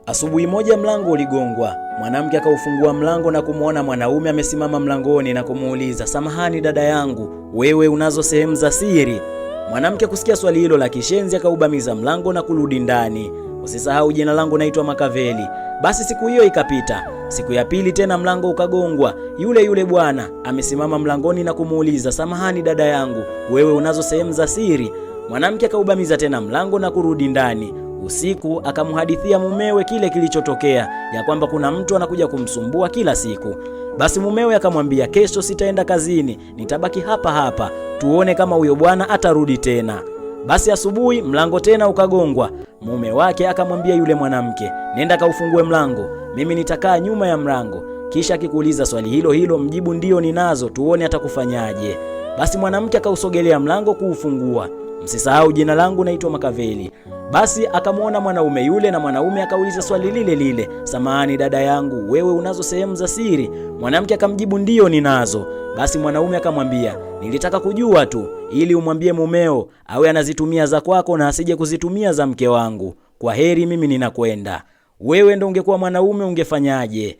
Asubuhi moja mlango uligongwa. Mwanamke akaufungua mlango na kumwona mwanaume amesimama mlangoni na kumuuliza, "Samahani dada yangu, wewe unazo sehemu za siri?" Mwanamke kusikia swali hilo la kishenzi akaubamiza mlango na kurudi ndani. "Usisahau jina langu naitwa Makaveli." Basi siku hiyo ikapita. Siku ya pili tena mlango ukagongwa. Yule bwana amesimama mlangoni na kumuuliza, "Samahani dada yangu, wewe unazo sehemu za siri?" Mwanamke akaubamiza tena mlango na kurudi ndani. Usiku akamhadithia mumewe kile kilichotokea, ya kwamba kuna mtu anakuja kumsumbua kila siku. Basi mumewe akamwambia, "Kesho sitaenda kazini, nitabaki hapa hapa, tuone kama huyo bwana atarudi tena." Basi asubuhi mlango tena ukagongwa. Mume wake akamwambia yule mwanamke, "Nenda kaufungue mlango, mimi nitakaa nyuma ya mlango, kisha akikuuliza swali hilo hilo mjibu ndio ninazo, tuone atakufanyaje." Basi mwanamke akausogelea mlango kuufungua. "Msisahau jina langu naitwa Makaveli." Basi akamwona mwanaume yule na mwanaume akauliza swali lile lile, "Samahani dada yangu, wewe unazo sehemu za siri?" Mwanamke akamjibu, "Ndio ninazo." Basi mwanaume akamwambia, "Nilitaka kujua tu ili umwambie mumeo awe anazitumia za kwako na asije kuzitumia za mke wangu. Kwa heri, mimi ninakwenda." Wewe ndo ungekuwa mwanaume ungefanyaje?